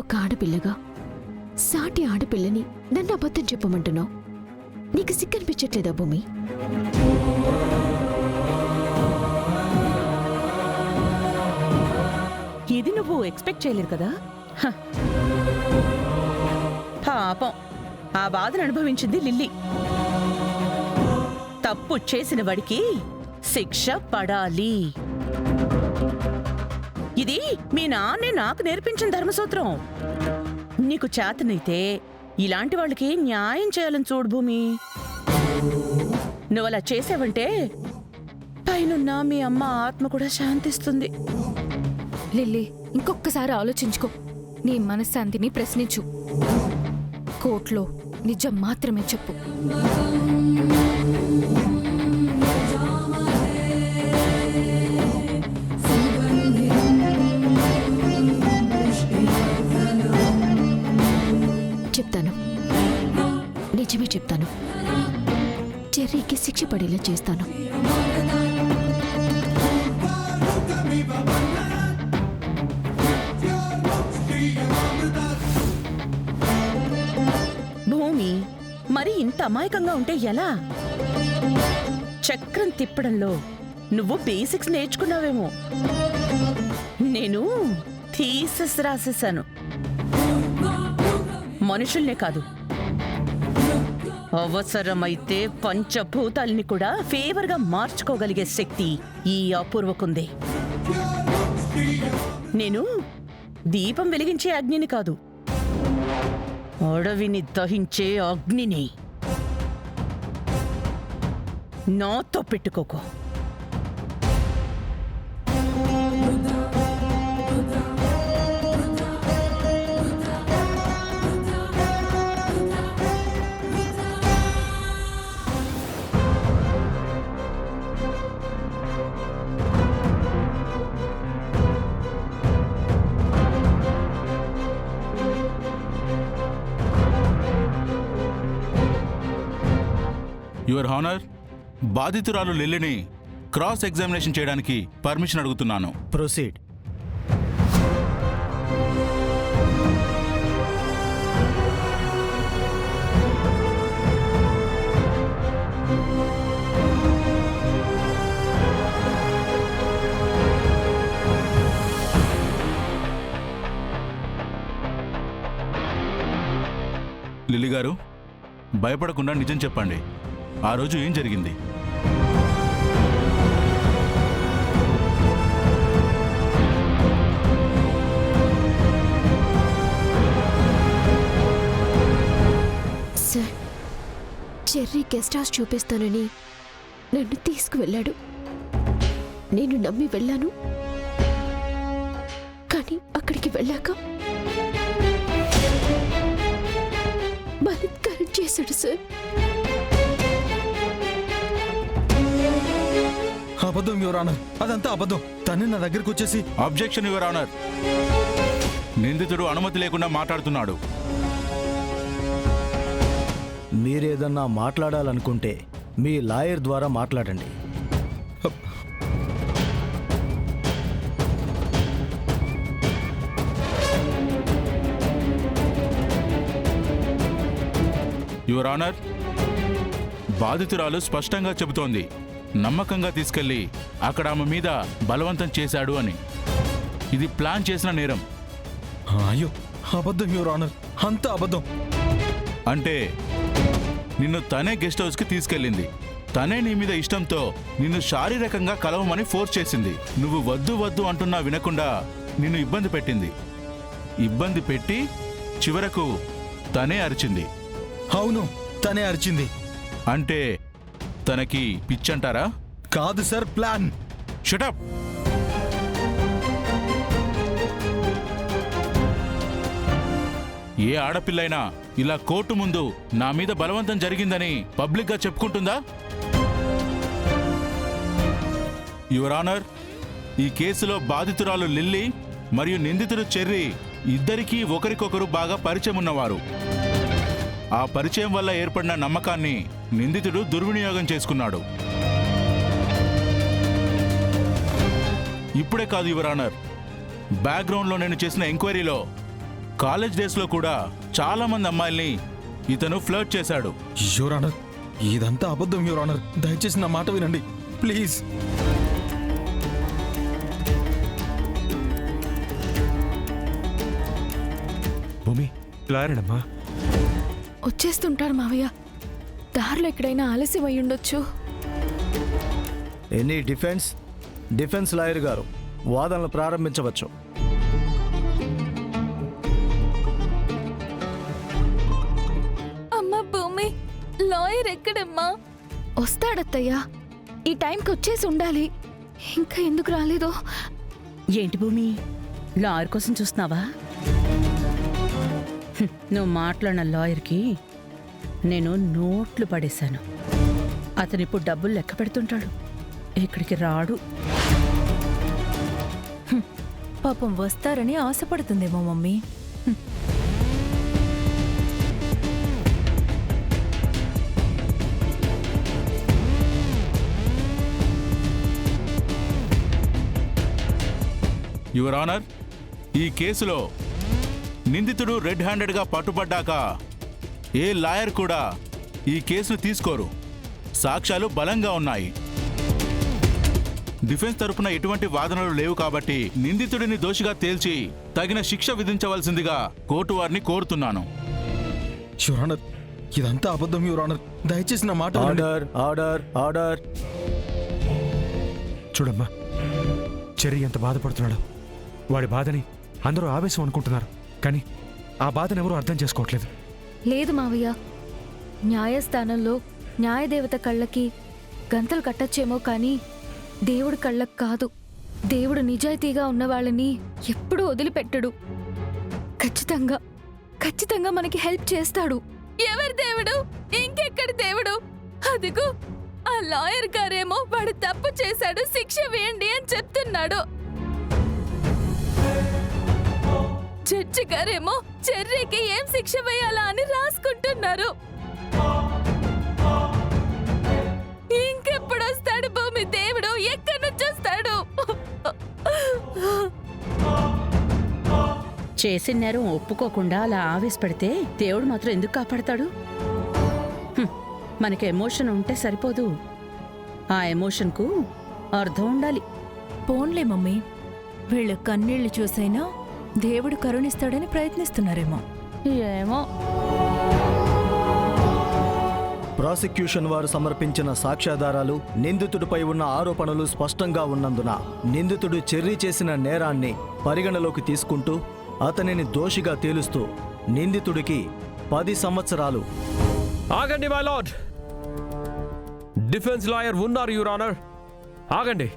ఒక ఆడపిల్లగా సాటి ఆడపిల్లని నన్ను అబద్ధం చెప్పమంటున్నావు. నీకు సిగ్గనిపించట్లేదా భూమి? ఇది నువ్వు ఎక్స్పెక్ట్ చేయలేదు కదా. పాపం ఆ బాధను అనుభవించింది లిల్లీ. తప్పు చేసిన వాడికి శిక్ష పడాలి. ఇది మీ నాన్నే నాకు నేర్పించిన ధర్మసూత్రం. నీకు చేతనైతే ఇలాంటి వాళ్ళకి న్యాయం చేయాలని చూడు భూమి. నువ్వలా చేసావంటే పైనున్న మీ అమ్మ ఆత్మ కూడా శాంతిస్తుంది. లిల్లీ, ఇంకొక్కసారి ఆలోచించుకో. నీ మనశ్శాంతిని ప్రశ్నించు. కోర్టులో నిజం మాత్రమే చెప్పు. చెప్తాను, నిజమే చెప్తాను. చెర్రీకి శిక్ష పడేలా చేస్తాను. భూమి, మరి ఇంత అమాయకంగా ఉంటే ఎలా? చక్రం తిప్పడంలో నువ్వు బేసిక్స్ నేర్చుకున్నావేమో. నేను థీసిస్ రాసేశాను. మనుషుల్నే కాదు, అవసరమైతే పంచభూతాల్ని కూడా ఫేవర్గా మార్చుకోగలిగే శక్తి ఈ అపూర్వకుంది. నేను దీపం వెలిగించే అగ్నిని కాదు, అడవిని దహించే అగ్నిని. నాతో పెట్టుకోకో. యువర్ హానర్, బాధితురాలు లిల్లీని క్రాస్ ఎగ్జామినేషన్ చేయడానికి పర్మిషన్ అడుగుతున్నాను. ప్రొసీడ్. లిల్లీ గారు, భయపడకుండా నిజం చెప్పండి. ఆ రోజు ఏం జరిగింది? సార్, చెర్రీ గెస్ట్ హౌస్ చూపిస్తానని నన్ను తీసుకువెళ్ళాడు. నేను నమ్మి వెళ్ళాను. కానీ అక్కడికి వెళ్ళాక బలాత్కారం చేశాడు సార్. అబద్ధం యువర్ ఆనర్, అదంతా అబద్ధం. తనే నా దగ్గరికి వచ్చేసి అబ్జెక్షన్ యువర్ ఆనర్. నిందితుడు అనుమతి లేకుండా మాట్లాడుతున్నాడు. మీరేదన్నా మాట్లాడాలనుకుంటే మీ లాయర్ ద్వారా మాట్లాడండి. యువర్ ఆనర్, బాధితురాలు స్పష్టంగా చెబుతోంది నమ్మకంగా తీసుకెళ్లి అక్కడ ఆమె మీద బలవంతం చేశాడు అని. ఇది ప్లాన్ చేసిన నేరం. అయ్యో, అబద్ధం యువర్ ఆనర్, అంతా అబద్ధం. అంటే నిన్ను తనే గెస్ట్ హౌస్కి తీసుకెళ్ళింది. తనే నీ మీద ఇష్టంతో నిన్ను శారీరకంగా కలవమని ఫోర్స్ చేసింది. నువ్వు వద్దు వద్దు అంటున్నా వినకుండా నిన్ను ఇబ్బంది పెట్టింది. ఇబ్బంది పెట్టి చివరకు తనే అరిచింది. అవును, తనే అరిచింది. అంటే తనకి పిచ్చంటారా? కాదు సార్, ప్లాన్. షటప్. ఏ ఆడపిల్లైనా ఇలా కోర్టు ముందు నా మీద బలవంతం జరిగిందని పబ్లిక్గా చెప్పుకుంటుందా? యువర్ ఆనర్, ఈ కేసులో బాధితురాలు లిల్లీ మరియు నిందితుడు చెర్రీ ఇద్దరికీ ఒకరికొకరు బాగా పరిచయం ఉన్నవారు. ఆ పరిచయం వల్ల ఏర్పడిన నమ్మకాన్ని నిందితుడు దుర్వినియోగం చేసుకున్నాడు. ఇప్పుడే కాదు యువర్ ఆనర్, బ్యాక్గ్రౌండ్లో నేను చేసిన ఎంక్వైరీలో కాలేజ్ డేస్లో కూడా చాలా మంది అమ్మాయిల్ని ఇతను ఫ్లర్ట్ చేశాడు. యువర్ ఆనర్, ఇదంతా అబద్ధం యువర్ ఆనర్. దయచేసి నా మాట వినండి ప్లీజ్. భూమి లాయరేనమ్మా. వచ్చేస్తుంటారు మావయ్య. దారిలో ఎక్కడైనా ఆలస్యం అయి ఉండొచ్చు. ఎనీ డిఫెన్స్ లాయర్ గారు వాదనలు ప్రారంభించవచ్చు. అమ్మా భూమి, లాయర్ ఎక్కడమ్మా? వస్తాడత్తయ్యా, ఈ టైంకి వచ్చేసి ఉండాలి. ఇంకా ఎందుకు రాలేదో? ఏంటి భూమి, లాయర్ కోసం చూస్తున్నావా? నువ్వు మాట్లాడిన లాయర్కి నేను నోట్లు పడేశాను. అతనిప్పుడు డబ్బులు లెక్క పెడుతుంటాడు, ఇక్కడికి రాడు. పాపం వస్తారని ఆశపడుతుందేమో మమ్మీ. యువర్ ఆనర్, ఈ కేసులో నిందితుడు రెడ్ హ్యాండెడ్గా పట్టుబడ్డాక ఏ లాయర్ కూడా ఈ కేసును తీసుకోరు. సాక్ష్యాలు బలంగా ఉన్నాయి. డిఫెన్స్ తరపున ఎటువంటి వాదనలు లేవు కాబట్టి నిందితుడిని దోషిగా తేల్చి తగిన శిక్ష విధించవలసిందిగా కోర్టు వారిని కోరుతున్నాను. యువర్ ఆనర్, ఇదంతా అబద్ధం యువర్ ఆనర్. దయచేసి నా మాట వినండి. ఆర్డర్. చూడమ్మా, చెర్రీ ఎంత బాధపడుతున్నాడో. వాడి బాధని అందరూ ఆవేశం అనుకుంటున్నారు, కానీ ఆ బాధను ఎవరూ అర్థం చేసుకోవట్లేదు. లేదు మావయ్య, న్యాయస్థానంలో న్యాయదేవత కళ్ళకి గంతలు కట్టచ్చేమో కానీ దేవుడి కళ్ళకు కాదు. దేవుడు నిజాయితీగా ఉన్నవాళ్ళని ఎప్పుడూ వదిలిపెట్టడు. ఖచ్చితంగా మనకి హెల్ప్ చేస్తాడు. ఎవరి దేవుడు? ఇంకెక్కడి దేవుడు? అదిగో ఆ లాయర్ గారేమో వాడు తప్పు చేశాడు, శిక్ష వేయండి అని చెప్తున్నాడు. జడ్జి గారేమో చెర్రీకి ఏం శిక్ష వేయాలా అని రాసుకుంటున్నారు. ఇంకెప్పుడు వస్తాడు భూమి దేవుడు? ఎక్కడి నుంచి వస్తాడు? చేసిన నేరం ఒప్పుకోకుండా అలా ఆవేశపడితే దేవుడు మాత్రం ఎందుకు కాపాడతాడు? మనకి ఎమోషన్ ఉంటే సరిపోదు, ఆ ఎమోషన్కు అర్థం ఉండాలి. పోన్లే మమ్మీ, వీళ్ళు కన్నీళ్లు చూసైనా దేవుడు కరుణిస్తాడని ప్రయత్నిస్తున్నారేమో. ఏమో. ప్రాసిక్యూషన్ వారు సమర్పించిన సాక్ష్యాధారాలు, నిందితుడిపై ఉన్న ఆరోపణలు స్పష్టంగా ఉన్నందున నిందితుడు చెర్రీ చేసిన నేరాన్ని పరిగణలోకి తీసుకుంటూ అతనిని దోషిగా తేలుస్తూ నిందితుడికి 10 సంవత్సరాలు. ఆగండి మై లార్డ్. డిఫెన్స్ లాయర్ ఉన్నారు యువర్ ఆనర్. ఆగండి.